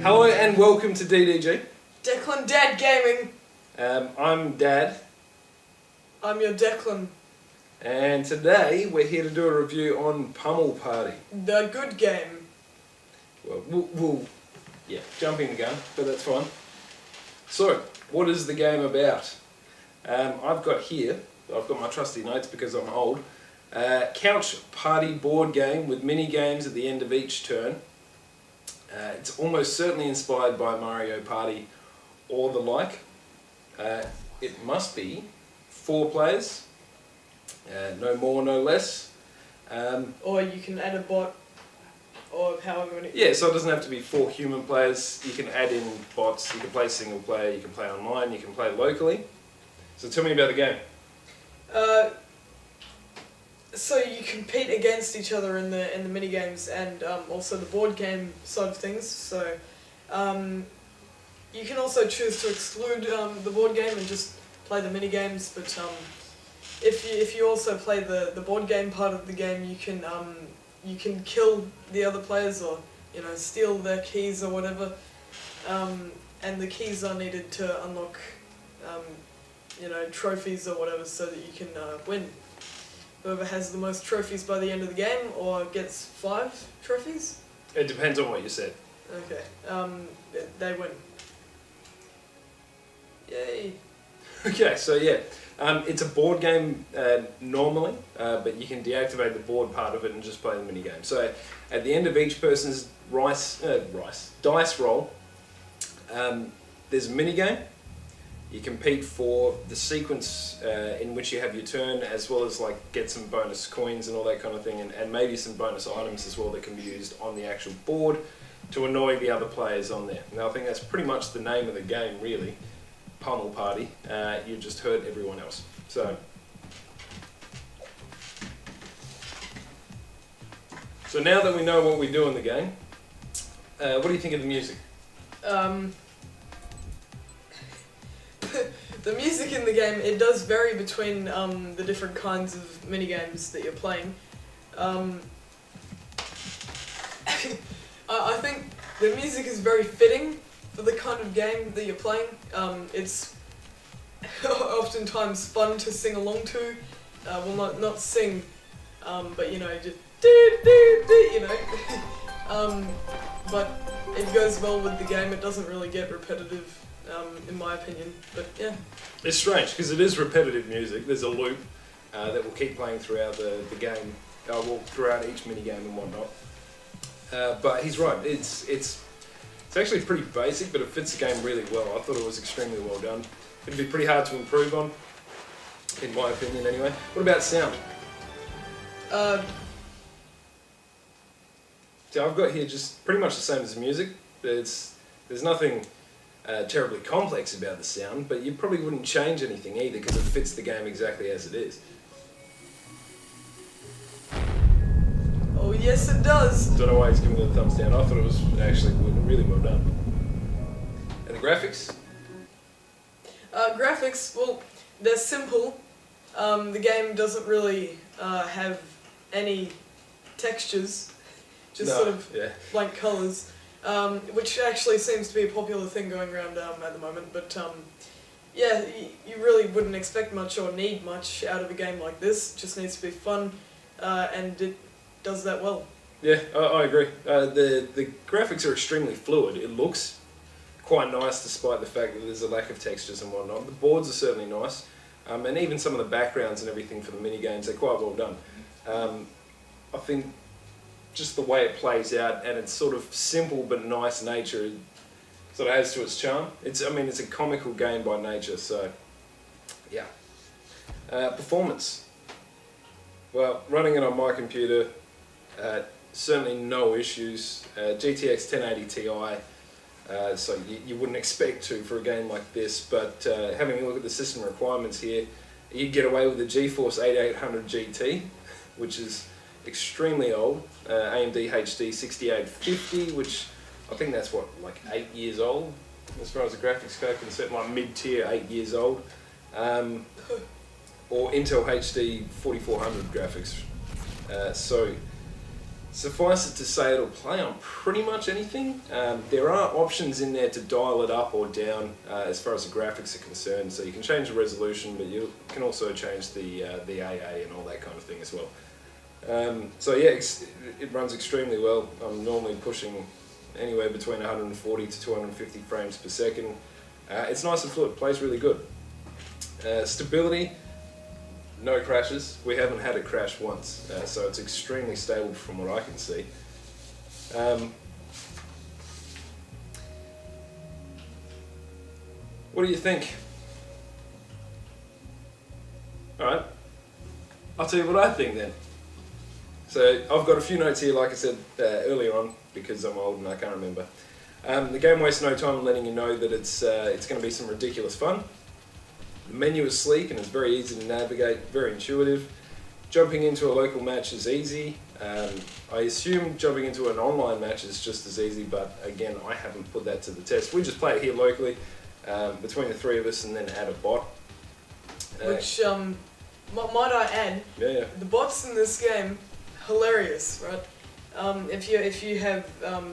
Hello and welcome to DDG. Declan Dad Gaming. I'm Dad. I'm your Declan. And today we're here to do a review on Pummel Party. The good game. Well, we'll jumping the gun, but that's fine. So, what is the game about? I've got my trusty notes because I'm old. Couch party board game with mini games at the end of each turn. It's almost certainly inspired by Mario Party or the like. It must be 4 players, no more, no less. Or you can add a bot, or however many. Yeah, so it doesn't have to be 4 human players. You can add in bots, you can play single player, you can play online, you can play locally. So tell me about the game. So you compete against each other in the mini games and also the board game side of things. So you can also choose to exclude the board game and just play the mini games. But if you also play the board game part of the game, you can kill the other players or steal their keys or whatever. And the keys are needed to unlock trophies or whatever so that you can win. Whoever has the most trophies by the end of the game, or gets 5 trophies? It depends on what you said. Okay, they win. Yay. Okay, so yeah, it's a board game normally, but you can deactivate the board part of it and just play the mini game. So at the end of each person's dice roll, there's a mini game. You compete for the sequence in which you have your turn, as well as get some bonus coins and all that kind of thing, and maybe some bonus items as well that can be used on the actual board to annoy the other players on there. Now I think that's pretty much the name of the game really, Pummel Party. You just hurt everyone else. So now that we know what we do in the game, what do you think of the music? The music in the game, it does vary between the different kinds of mini games that you're playing. I think the music is very fitting for the kind of game that you're playing. It's oftentimes fun to sing along to. Well, not sing, but just do. But it goes well with the game. It doesn't really get repetitive. In my opinion, but yeah. It's strange because it is repetitive music. There's a loop that will keep playing throughout the game, throughout each mini game and whatnot. But he's right. It's actually pretty basic, but it fits the game really well. I thought it was extremely well done. It'd be pretty hard to improve on, in my opinion, anyway. What about sound? So I've got here just pretty much the same as the music. There's nothing terribly complex about the sound, but you probably wouldn't change anything either because it fits the game exactly as it is. Oh yes, it does. Don't know why he's giving it a thumbs down. I thought it was actually really well done. And the graphics? Graphics, well, they're simple. The game doesn't really have any textures, just sort of blank colours. Which actually seems to be a popular thing going around at the moment, but yeah, you really wouldn't expect much or need much out of a game like this. It just needs to be fun, and it does that well. Yeah, I agree. The graphics are extremely fluid. It looks quite nice despite the fact that there's a lack of textures and whatnot. The boards are certainly nice, and even some of the backgrounds and everything for the mini games, they're quite well done. I think just the way it plays out, and it's sort of simple but nice nature, sort of adds to its charm. It's a comical game by nature, so yeah. Performance. Well, running it on my computer, certainly no issues. GTX 1080 Ti, so you wouldn't expect to for a game like this, but having a look at the system requirements here, you get away with the GeForce 8800 GT, which is extremely old, AMD HD 6850, which I think that's 8 years old as far as the graphics go, considered mid-tier, 8 years old, or Intel HD 4400 graphics. So Suffice it to say, it'll play on pretty much anything. There are options in there to dial it up or down as far as the graphics are concerned. So you can change the resolution, but you can also change the AA and all that kind of thing as well. So yeah, it runs extremely well. I'm normally pushing anywhere between 140 to 250 frames per second. It's nice and fluid, plays really good. Stability, no crashes. We haven't had it crash once, so it's extremely stable from what I can see. What do you think? Alright, I'll tell you what I think then. So I've got a few notes here, like I said earlier on, because I'm old and I can't remember. The game wastes no time in letting you know that it's going to be some ridiculous fun. The menu is sleek and it's very easy to navigate, very intuitive. Jumping into a local match is easy. I assume jumping into an online match is just as easy, but again, I haven't put that to the test. We just play it here locally, between the three of us, and then add a bot. Which, might I add, the bots in this game, hilarious, right? If you have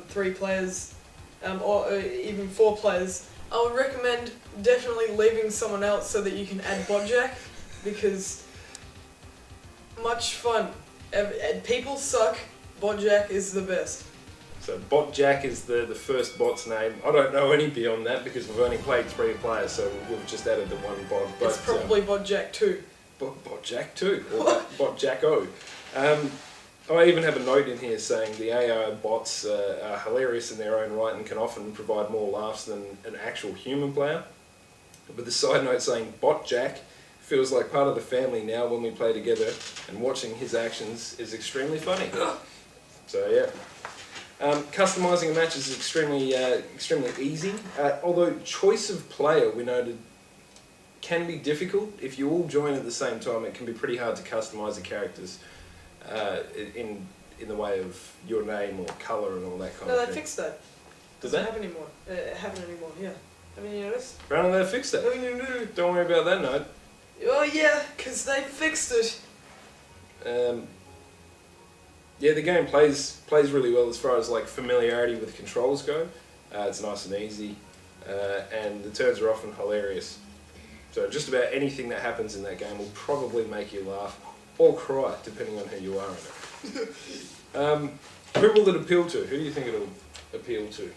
3 players, or even 4 players, I would recommend definitely leaving someone else so that you can add botjack, because much fun. People suck, botjack is the best. So botjack is the first bot's name. I don't know any beyond that because we've only played 3 players, so we've just added the one bot. But, it's probably botjack 2. Botjack 2, or botjack-o. I even have a note in here saying the AI bots are hilarious in their own right and can often provide more laughs than an actual human player. But the side note saying botjack feels like part of the family now when we play together, and watching his actions is extremely funny. So yeah. Customising a match is extremely easy, although choice of player, we noted, can be difficult. If you all join at the same time, it can be pretty hard to customise the characters in the way of your name or colour and all that kind of thing. No, they fixed that. Doesn't happen anymore. Happen anymore, yeah. Haven't you noticed? Brandon, they fixed that. No. Don't worry about that, no. Oh yeah, because they fixed it. Yeah, the game plays really well as far as like familiarity with controls go. It's nice and easy, and the turns are often hilarious. So just about anything that happens in that game will probably make you laugh or cry, depending on who you are in it. Who will it appeal to? Who do you think it'll appeal to?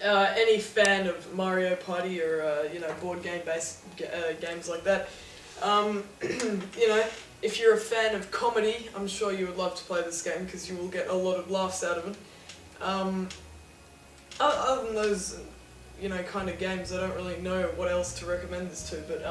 Any fan of Mario Party or board game based games like that. If you're a fan of comedy, I'm sure you would love to play this game because you will get a lot of laughs out of it. Other than those, kind of games, I don't really know what else to recommend this to. But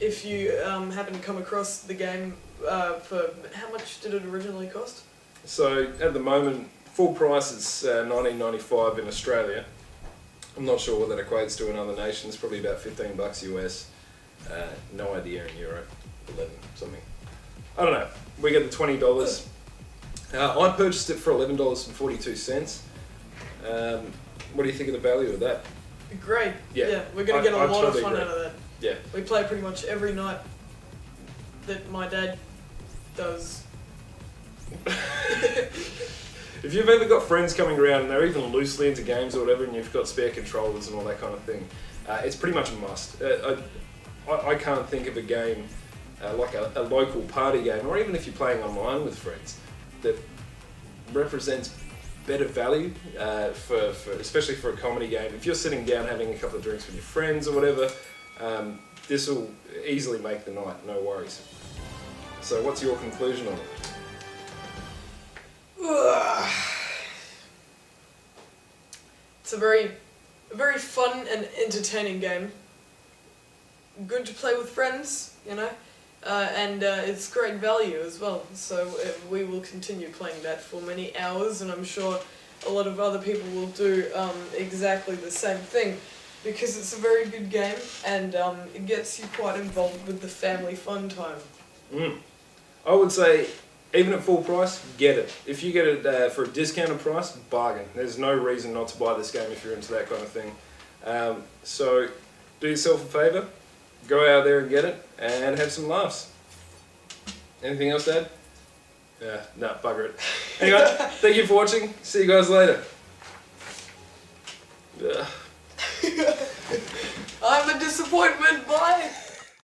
if you happen to come across the game, for how much did it originally cost? So at the moment, full price is $19.95 in Australia. I'm not sure what that equates to in other nations. Probably about $15 US. No idea in Euro, 11 something. I don't know. We get the $20. I purchased it for $11.42. What do you think of the value of that? Great. Yeah, we're going to get a lot of fun agree. out of that. Yeah. We play pretty much every night that my dad does. If you've ever got friends coming around and they're even loosely into games or whatever, and you've got spare controllers and all that kind of thing, it's pretty much a must. I can't think of a game like a local party game, or even if you're playing online with friends, that represents better value for especially for a comedy game. If you're sitting down having a couple of drinks with your friends or whatever, this will easily make the night, no worries. So what's your conclusion on it? It's a very fun and entertaining game. Good to play with friends, and it's great value as well. So we will continue playing that for many hours, and I'm sure a lot of other people will do exactly the same thing, because it's a very good game and it gets you quite involved with the family fun time. I would say, even at full price, get it. If you get it for a discounted price, bargain. There's no reason not to buy this game if you're into that kind of thing. So do yourself a favour, go out there and get it, and have some laughs. Anything else, Dad? Yeah, no, bugger it. Anyway, thank you for watching. See you guys later. I'm a disappointment.